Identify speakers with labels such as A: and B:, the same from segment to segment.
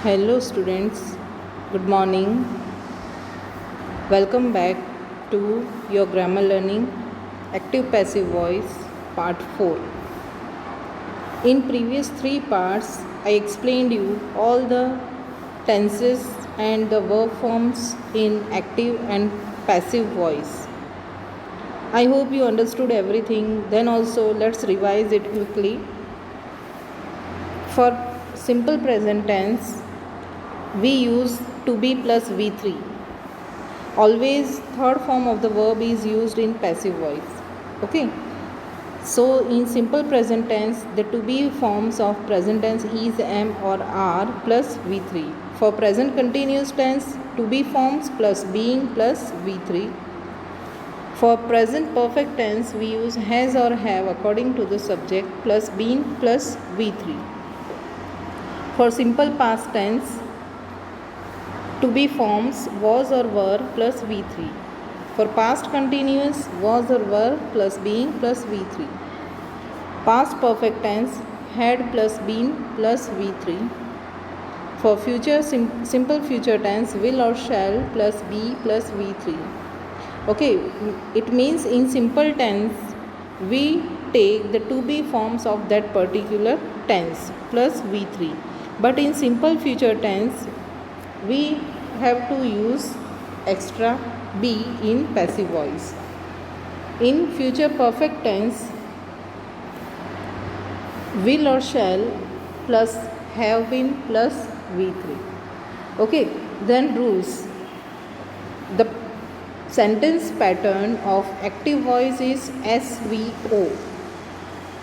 A: Hello, students. Good morning. Welcome back to your grammar learning active passive voice part 4. In previous 3 parts, I explained you all the tenses and the verb forms in active and passive voice. I hope you understood everything. Then also let's revise it quickly. For simple present tense, we use to be plus V3. Always third form of the verb is used in passive voice. Okay. So in simple present tense, the to be forms of present tense is am or are plus V3. For present continuous tense, to be forms plus being plus V3. For present perfect tense, we use has or have according to the subject plus been plus V3. For simple past tense, to be forms was or were plus V3. For past continuous, was or were plus being plus V3. Past perfect tense, had plus been plus V3. For future simple future tense, will or shall plus be plus V3. Okay, it means in simple tense, we take the to be forms of that particular tense plus V3. But in simple future tense, we have to use extra be in passive voice. In future perfect tense, will or shall plus have been plus V3. Okay, then rules. The sentence pattern of active voice is SVO,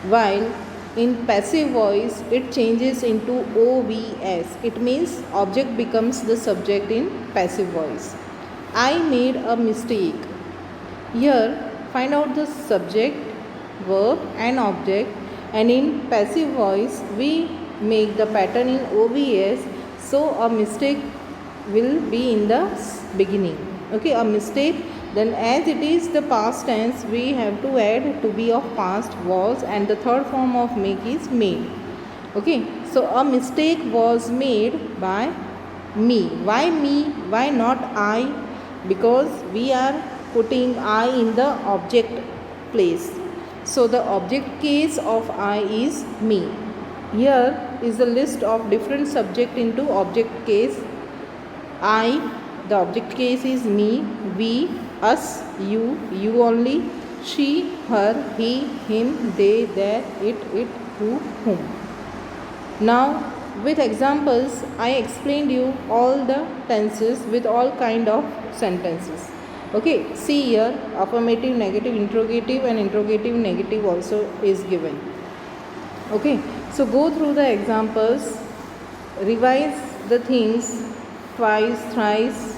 A: while in passive voice it changes into OVS. It means object becomes the subject in passive voice. I made a mistake. Here find out the subject, verb and object, and in passive voice we make the pattern in OVS, so a mistake will be in the beginning. Okay, a mistake, then as it is the past tense, we have to add to be of past was, and the third form of make is made. Okay, so a mistake was made by me. Why me? Why not I? Because we are putting I in the object place. So the object case of I is me. Here is the list of different subject into object case. I, the object case is me, we, us, you only, she, her, he, him, they, their, it, whom. Now with examples, I explained you all the tenses with all kind of sentences. Okay, see here, affirmative, negative, interrogative and interrogative negative also is given. Okay, so go through the examples, revise the things twice, thrice,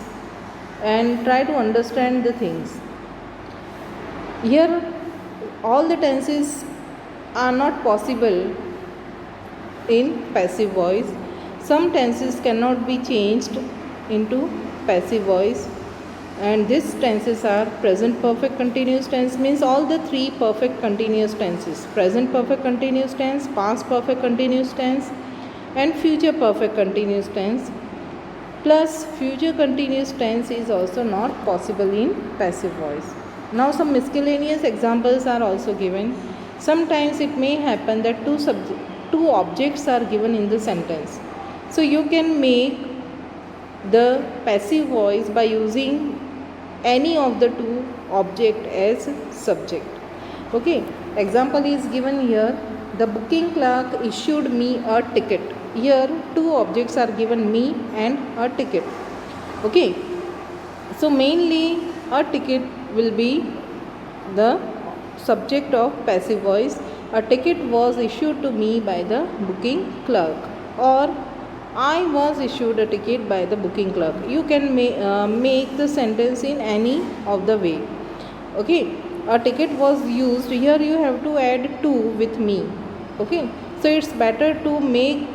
A: and try to understand the things. Here all the tenses are not possible in passive voice. Some tenses cannot be changed into passive voice, and these tenses are present perfect continuous tense, means all the 3 perfect continuous tenses: present perfect continuous tense, past perfect continuous tense and future perfect continuous tense. Plus future continuous tense is also not possible in passive voice. Now some miscellaneous examples are also given. Sometimes it may happen that two objects are given in the sentence. So you can make the passive voice by using any of the 2 object as subject. Okay, example is given here. The booking clerk issued me a ticket. Here 2 objects are given, me and a ticket. Okay, so mainly a ticket will be the subject of passive voice. A ticket was issued to me by the booking clerk, or I was issued a ticket by the booking clerk. You can make the sentence in any of the way. Okay, a ticket was used. Here you have to add to with me. Okay, so it's better to make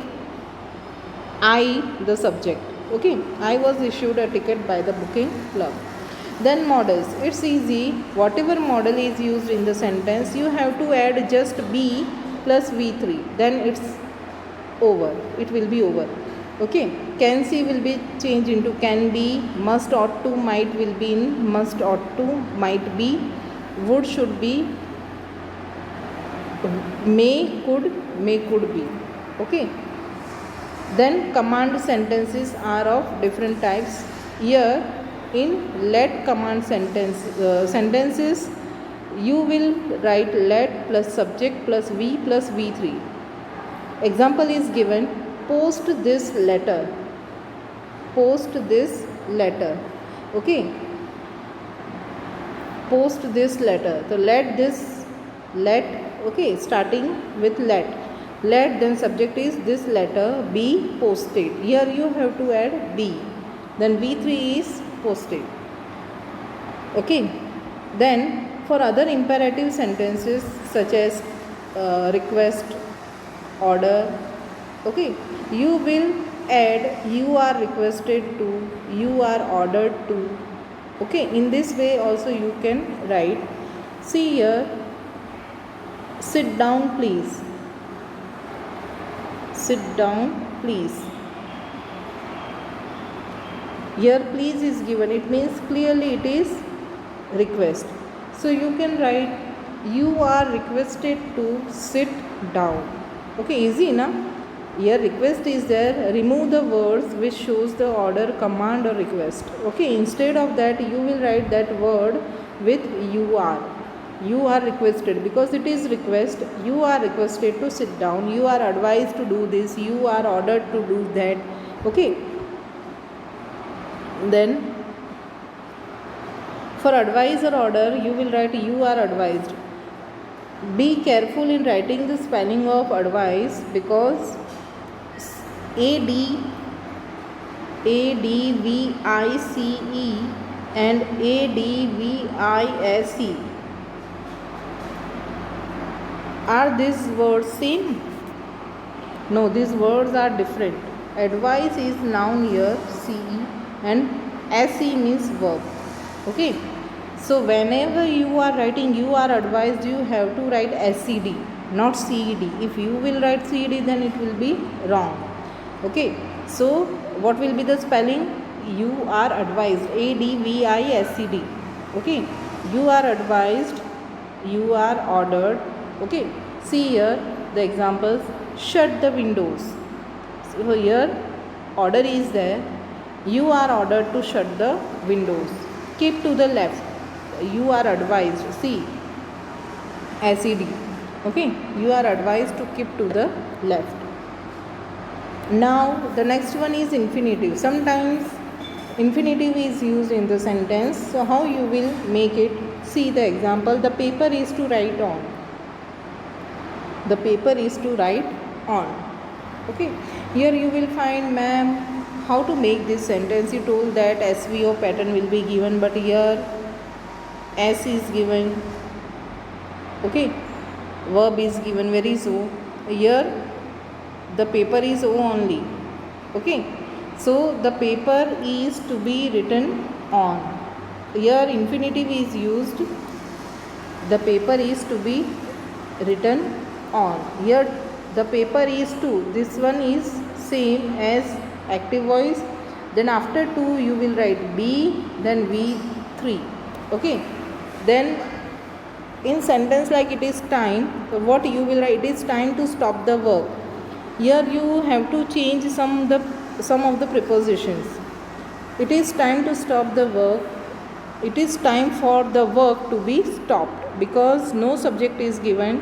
A: I the subject. Okay, I was issued a ticket by the booking clerk. Then models, it's easy. Whatever model is used in the sentence, you have to add just be plus V3, then it's over, it will be over. Okay, can see will be changed into can be, must ought to might will be in must ought to might be, would should be, may could be. Okay, then command sentences are of different types. Here in let command sentences you will write let plus subject plus v plus v3. Example is given, post this letter, post this letter. Okay, post this letter. So let this, let, okay, starting with let, then subject is this letter be posted. Here you have to add be, then v3 is posted. Okay, then for other imperative sentences such as request, order, okay, you will add you are requested to, you are ordered to. Okay, in this way also you can write. See here, sit down please, sit down please. Here please is given, it means clearly it is request. So you can write you are requested to sit down. Okay, easy na? Here request is there, remove the words which shows the order, command or request. Okay, instead of that you will write that word with you are requested, because it is request. You are requested to sit down, you are advised to do this, you are ordered to do that. Okay, then for advice or order you will write you are advised. Be careful in writing the spelling of advice, because advice and advice, are these words same? No, these words are different. Advice is noun here, ce, and se means verb. Okay, so whenever you are writing you are advised, you have to write SED, not CED. If you will write CED, then it will be wrong. Okay, so what will be the spelling? You are advised, ADVISED. Okay, you are advised, you are ordered. Okay, see here the examples. Shut the windows. So here order is there, you are ordered to shut the windows. Keep to the left, you are advised, see SED. Okay, you are advised to keep to the left. Now the next one is infinitive. Sometimes infinitive is used in the sentence, so how you will make it? See the example, the paper is to write on, the paper is to write on. Okay, here you will find, ma'am, how to make this sentence. You told that SVO pattern will be given, but here S is given. Okay, verb is given, where is O? Here the paper is O only. Okay, so the paper is to be written on. Here infinitive is used, the paper is to be written on. Here the paper is to, this one is same as active voice, then after to you will write B, then V3. Okay, then in sentence like it is time, so what you will write? It is time to stop the work. Here you have to change some of the prepositions. It is time to stop the work, it is time for the work to be stopped, because no subject is given.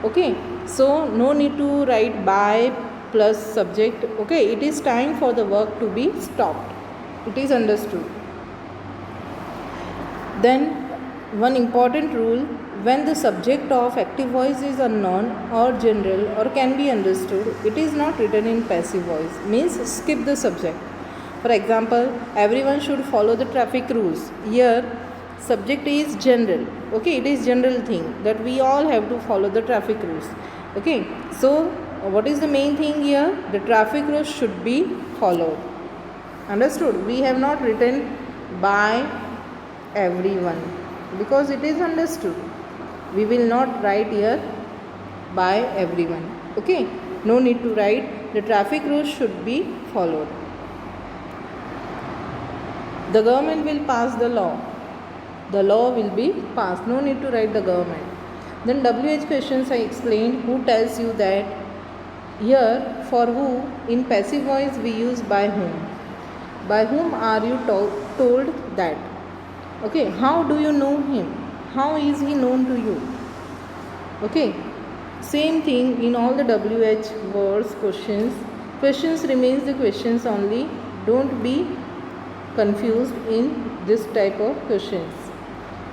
A: Okay, so no need to write by plus subject. Okay, it is time for the work to be stopped. It is understood. Then one important rule, when the subject of active voice is unknown or general or can be understood, it is not written in passive voice, means skip the subject. For example, everyone should follow the traffic rules. Here subject is general. Okay, it is general thing that we all have to follow the traffic rules. Okay, so what is the main thing here? The traffic rules should be followed. Understood? We have not written by everyone, because it is understood. We will not write here by everyone. Okay, no need to write. The traffic rules should be followed. The government will pass the law. The law will be passed, no need to write the government. Then WH questions I explained. Who tells you that? Here for who in passive voice we use by whom. By whom are you told that? Okay, how do you know him? How is he known to you? Okay, same thing in all the WH words questions remains the questions only. Don't be confused in this type of questions.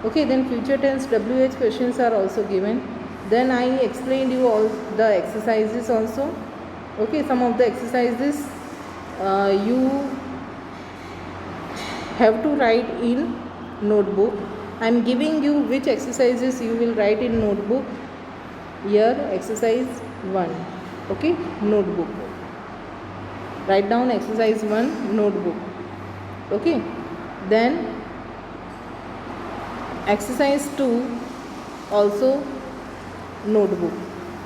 A: Okay, then future tense WH questions are also given. Then I explained you all the exercises also. Okay, some of the exercises you have to write in notebook. I am giving you which exercises you will write in notebook. Here exercise 1. Okay, notebook. Write down exercise 1 notebook. Okay, then exercise 2 also notebook.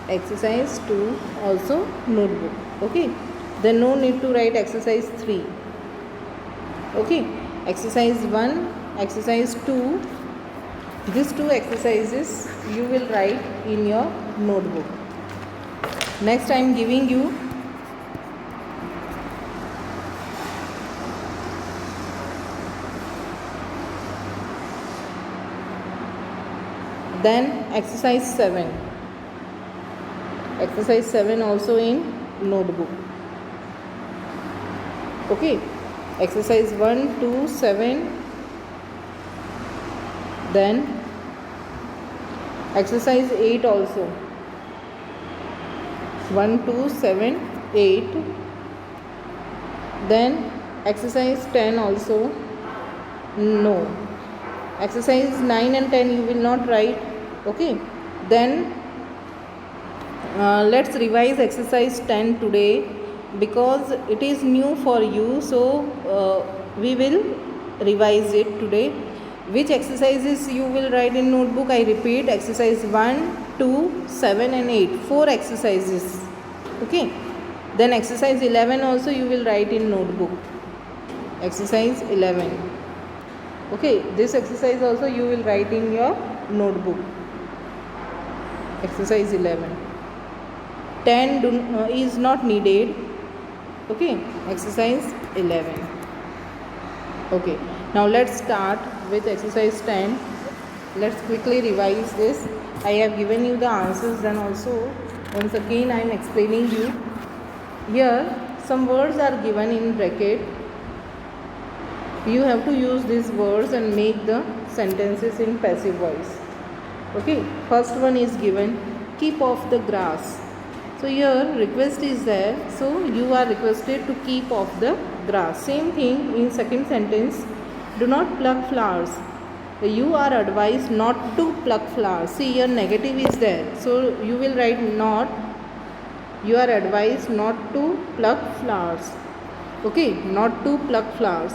A: Exercise 2 also notebook. Okay, then no need to write exercise 3. Okay, exercise 1, exercise 2, these two exercises you will write in your notebook. Next I am giving you then exercise 7. Exercise 7 also in notebook. Okay, exercise 1 to 7. Then exercise 8 also. 1 to 7, 8. Then exercise 10 also. No. Exercise 9 and 10 you will not write. Okay, then let's revise exercise 10 today because it is new for you, so we will revise it today. Which exercises you will write in notebook? I repeat, exercise 1, 2, 7 and 8, 4 exercises. Okay, then exercise 11 also you will write in notebook. Exercise 11. Okay, this exercise also you will write in your notebook. Exercise 11. 10 is not needed. Okay, exercise 11. Okay, now let's start with exercise 10. Let's quickly revise this. I have given you the answers, then also once again I am explaining you. Here some words are given in bracket. You have to use these words and make the sentences in passive voice. Okay, first one is given, keep off the grass. So here request is there, so you are requested to keep off the grass. Same thing in second sentence, do not pluck flowers. You are advised not to pluck flowers. See, here negative is there, so you will write not. You are advised not to pluck flowers. Okay, not to pluck flowers.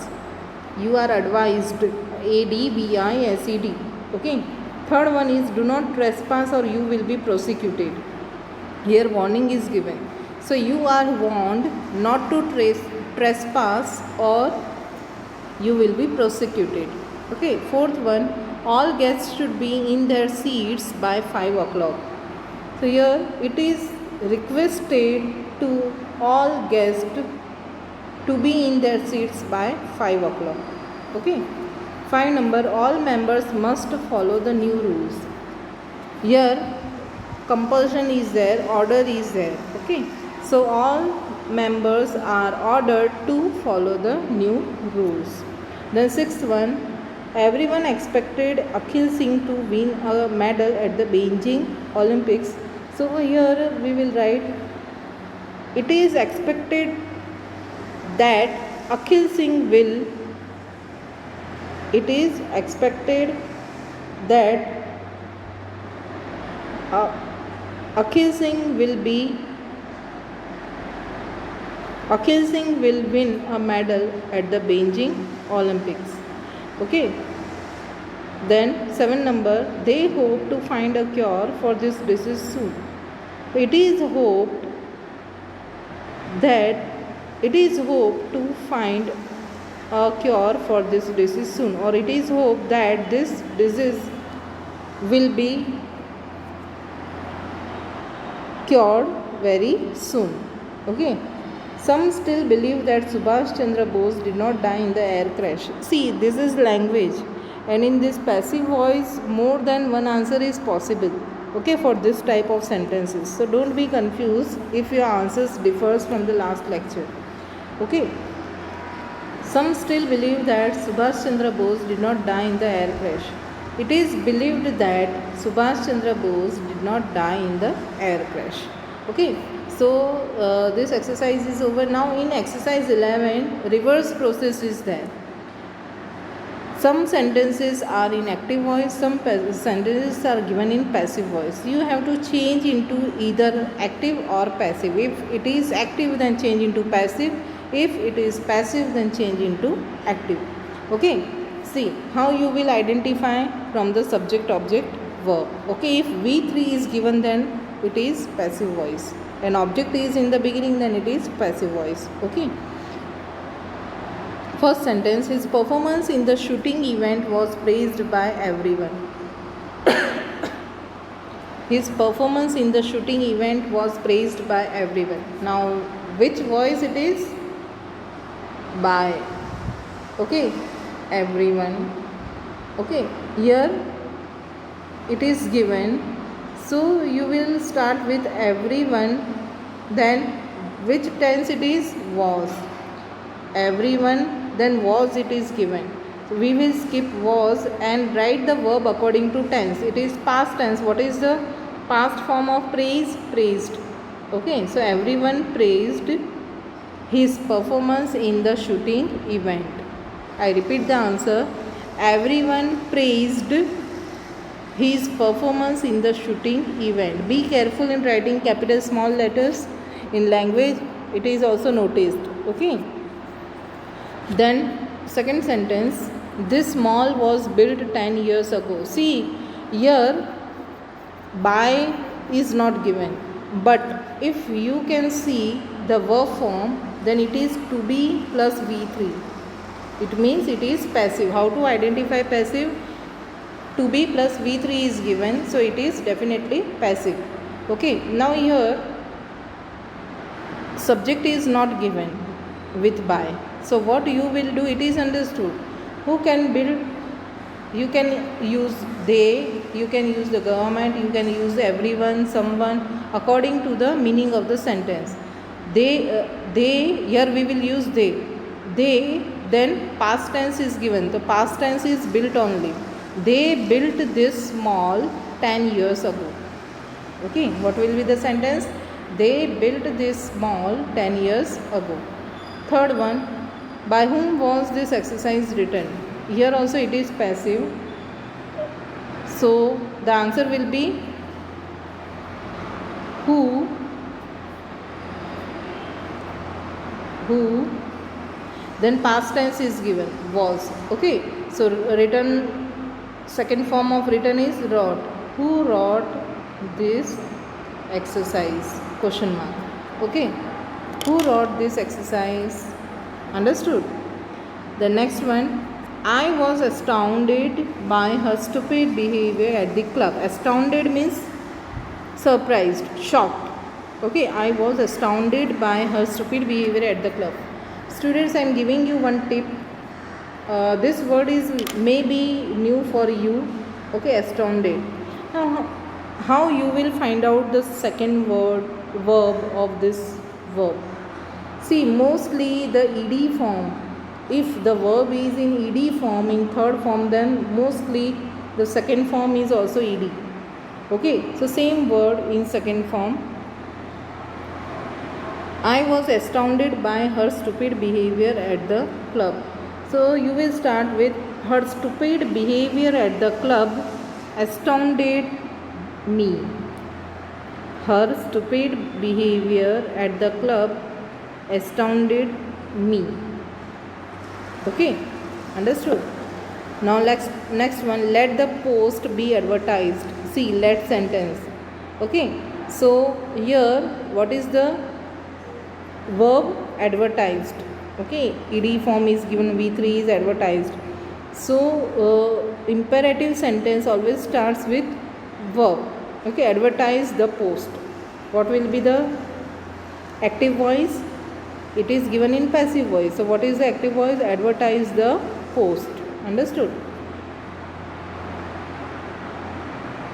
A: You are advised, ADVISED. Okay, third one is do not trespass or you will be prosecuted. Here warning is given, so you are warned not to trespass or you will be prosecuted. Okay, fourth one, all guests should be in their seats by 5 o'clock. So here it is requested to all guests to be in their seats by 5 o'clock. Okay, 5 number, all members must follow the new rules. Here compulsion is there, order is there. Okay, so all members are ordered to follow the new rules. Then sixth one, everyone expected Akhil Singh to win a medal at the Beijing Olympics. So here we will write, it is expected that Akhil Singh will, it is expected that Akhil Singh will win a medal at the Beijing Olympics. Okay. Then 7 number, they hope to find a cure for this disease soon. It is hoped that it is hoped to find a cure for this disease soon, or it is hoped that this disease will be cured very soon. Okay. Some still believe that Subhash Chandra Bose did not die in the air crash. See, this is language, and in this passive voice, more than one answer is possible. Okay, for this type of sentences. So don't be confused if your answers differs from the last lecture. Okay. Some still believe that Subhash Chandra Bose did not die in the air crash. It is believed that Subhash Chandra Bose did not die in the air crash. Okay. So this exercise is over. Now in exercise 11, reverse process is there. Some sentences are in active voice, some sentences are given in passive voice. You have to change into either active or passive. If it is active, then change into passive. If it is passive, then change into active. Okay. See how you will identify from the subject, object, verb. Okay. If V3 is given, then it is passive voice. An object is in the beginning, then it is passive voice. Okay. First sentence, his performance in the shooting event was praised by everyone. His performance in the shooting event was praised by everyone. Now which voice it is? By. Okay. Everyone. Okay. Here it is given. So you will start with everyone, then which tense it is? Was. Everyone, then was it is given. So we will skip was and write the verb according to tense. It is past tense. What is the past form of praise? Praised. Okay, so everyone praised his performance in the shooting event. I repeat the answer. Everyone praised his performance in the shooting event. Be careful in writing capital small letters. In language, it is also noticed. Okay. Then second sentence, this mall was built 10 years ago. See, here by is not given, but if you can see the verb form, then it is to be plus V3. It means it is passive. How to identify passive? To be plus V3 is given, so it is definitely passive. Okay, now here subject is not given with by. So what you will do, it is understood. Who can build? You can use they, you can use the government, you can use everyone, someone, according to the meaning of the sentence. They, here we will use they. They, then past tense is given. The past tense is built only. They built this mall 10 years ago. Okay, what will be the sentence? They built this mall 10 years ago. Third one, by whom was this exercise written? Here also it is passive. So the answer will be who, then past tense is given, was. Okay, so written, second form of written is wrote. Who wrote this exercise? Question mark. Okay, who wrote this exercise? Understood? The next one, I was astounded by her stupid behavior at the club. Astounded means surprised, shocked. Okay, I was astounded by her stupid behavior at the club. Students, I am giving you one tip. This word is maybe new for you. Okay, astounded. Now, how you will find out the second verb of this verb? See, mostly the ed form. If the verb is in ed form, in third form, then mostly the second form is also ed. Okay, so same word in second form. I was astounded by her stupid behavior at the club. So you will start with her stupid behavior at the club astounded me. Her stupid behavior at the club astounded me. Okay, understood? Now next one, let the post be advertised. See, let sentence. Okay, so here what is the verb advertised. Okay, ed form is given, v3 is advertised. So imperative sentence always starts with verb. Okay, advertise the post. What will be the active voice? It is given in passive voice. So what is the active voice? Advertise the post. Understood?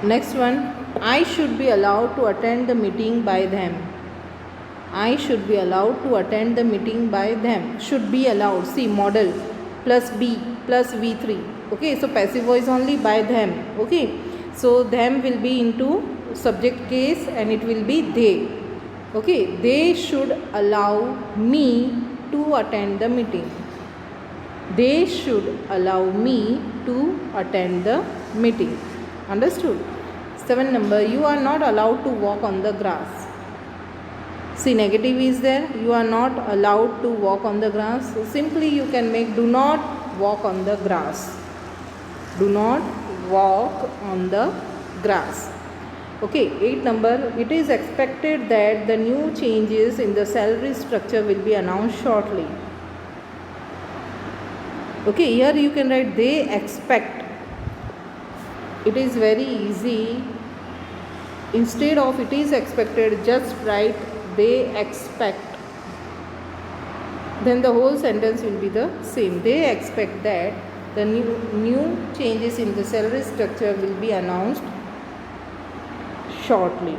A: Next one, I should be allowed to attend the meeting by them. I should be allowed to attend the meeting by them. Should be allowed. See, model plus be plus v3. Okay, so passive voice only, by them. Okay, so them will be into subject case and it will be they. Okay, they should allow me to attend the meeting. They should allow me to attend the meeting. Understood? 7 number, you are not allowed to walk on the grass. See, negative is there. You are not allowed to walk on the grass. So simply you can make do not walk on the grass. Do not walk on the grass. Okay, 8 number, it is expected that the new changes in the salary structure will be announced shortly. Okay, here you can write they expect. It is very easy. Instead of it is expected, just write they expect. Then the whole sentence will be the same. They expect that the new changes in the salary structure will be announced shortly.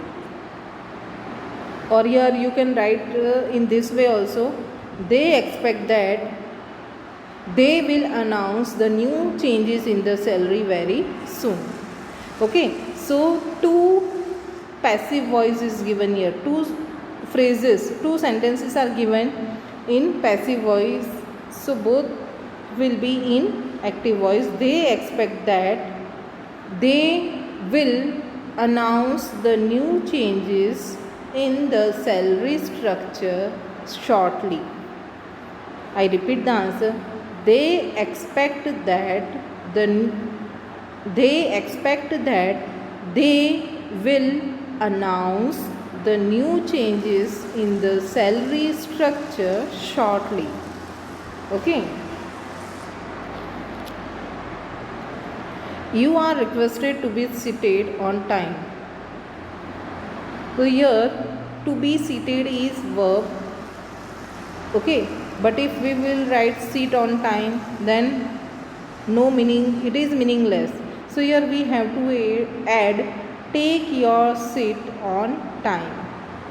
A: Or here you can write in this way also. They expect that they will announce the new changes in the salary very soon. Okay, so two passive voice is given here. Two phrases, two sentences are given in passive voice. So both will be in active voice. They expect that they will announce the new changes in the salary structure shortly. I repeat the answer. They expect that they will announce the new changes in the salary structure shortly. Okay. You are requested to be seated on time. So here to be seated is verb. Okay, but if we will write sit on time, then no meaning, it is meaningless. So here we have to add take your seat on time.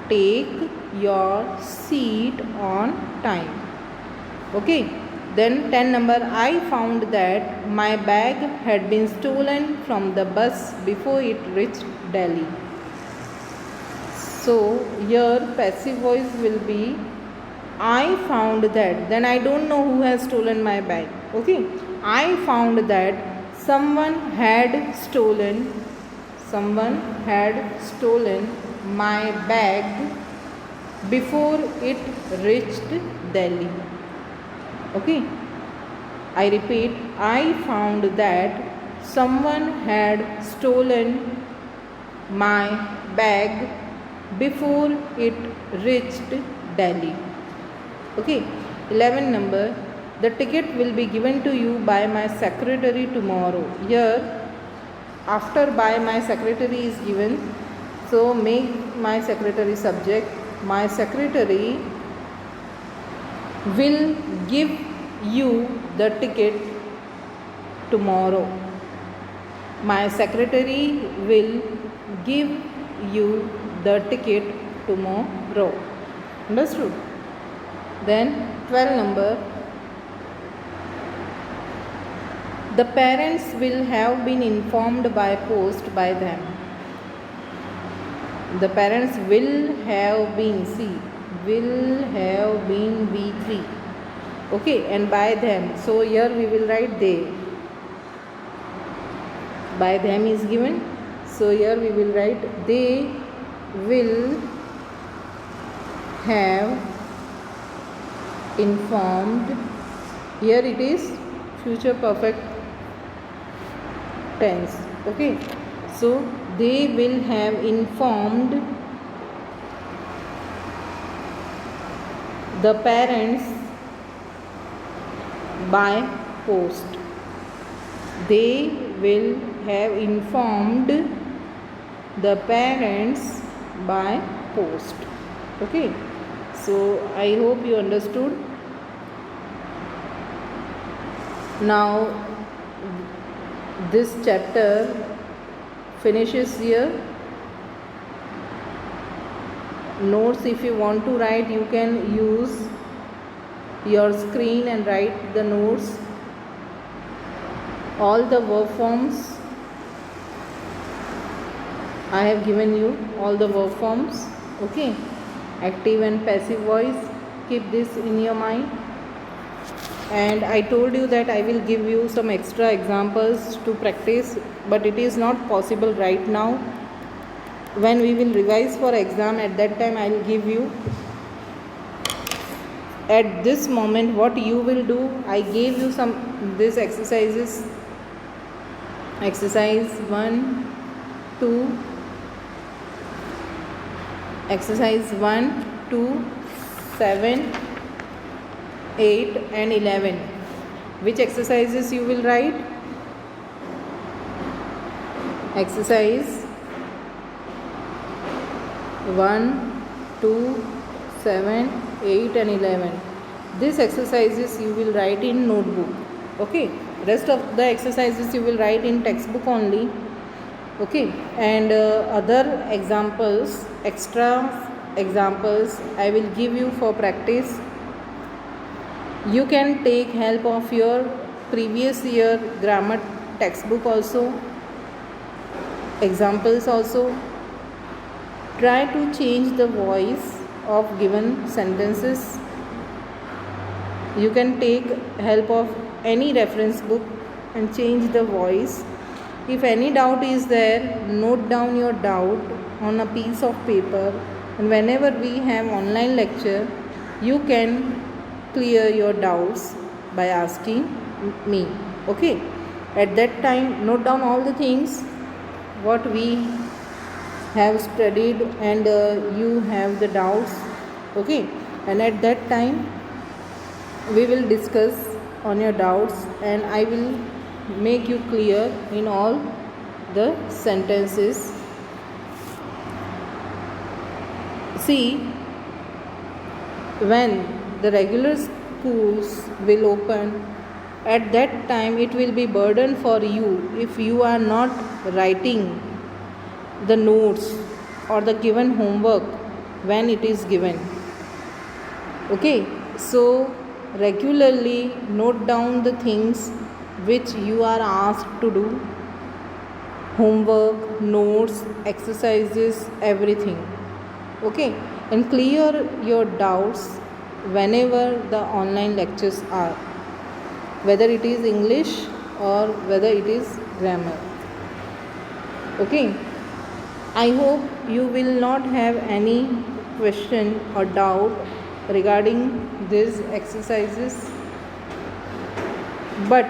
A: Take your seat on time. Okay. Then 10 number, I found that my bag had been stolen from the bus before it reached Delhi. So here passive voice will be I found that. Then I don't know who has stolen my bag. Okay. I found that someone had stolen my bag before it reached Delhi. Okay, I repeat, I found that someone had stolen my bag before it reached Delhi. Okay, 11 number, the ticket will be given to you by my secretary tomorrow. Here, after by my secretary is given, so make my secretary subject. My secretary will give you the ticket tomorrow. My secretary will give you the ticket tomorrow. Understood? Then 12 number, the parents will have been informed by post by them. The parents will have been, see, will have been V3. Okay, and by them. So here we will write they. By them is given. So here we will write they will have informed. Here it is future perfect tense. Okay, so they will have informed the parents by post. They will have informed the parents by post. Okay, so I hope you understood. Now this chapter finishes here. Notes, if you want to write, you can use your screen and write the notes. All the verb forms I have given you, all the verb forms. Okay, active and passive voice, keep this in your mind. And I told you that I will give you some extra examples to practice, but it is not possible right now. When we will revise for exam, at that time I will give you. At this moment what you will do, I gave you some these exercises. Exercise 1, 2, exercise 1, 2, 7, 8 and 11. Which exercises you will write? Exercise 1, 2, 7, 8 and 11. These exercises you will write in notebook. Okay, rest of the exercises you will write in textbook only. Okay, and other examples, extra examples I will give you for practice. You can take help of your previous year grammar textbook also, examples also. Try to change the voice of given sentences. You can take help of any reference book and change the voice. If any doubt is there, note down your doubt on a piece of paper, and whenever we have online lecture, you can clear your doubts by asking me. Okay, at that time note down all the things what we have studied, and you have the doubts. Okay, and at that time we will discuss on your doubts, and I will make you clear in all the sentences. See, when the regular schools will open, at that time it will be burden for you if you are not writing the notes or the given homework when it is given. Okay, so regularly note down the things which you are asked to do, homework, notes, exercises, everything. Okay, and clear your doubts whenever the online lectures are, whether it is English or whether it is grammar. Okay, I hope you will not have any question or doubt regarding these exercises, but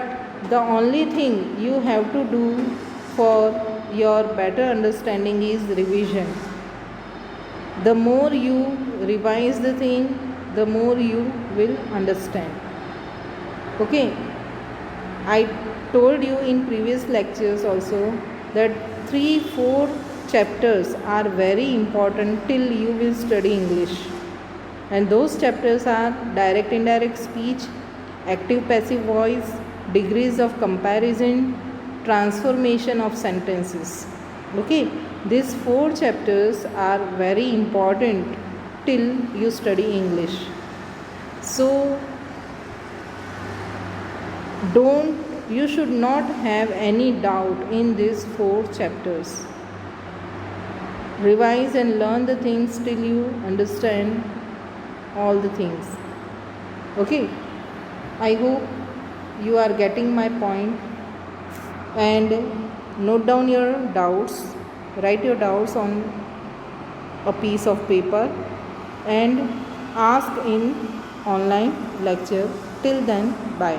A: the only thing you have to do for your better understanding is revision. The more you revise the thing, the more you will understand. Okay, I told you in previous lectures also that 3-4 chapters are very important till you will study English, and those chapters are direct indirect speech, active passive voice, degrees of comparison, transformation of sentences. Okay, these 4 chapters are very important till you study English. So you should not have any doubt in these 4 chapters. Revise and learn the things till you understand all the things. Okay, I hope you are getting my point, and note down your doubts, write your doubts on a piece of paper and ask in online lecture. Till then, bye.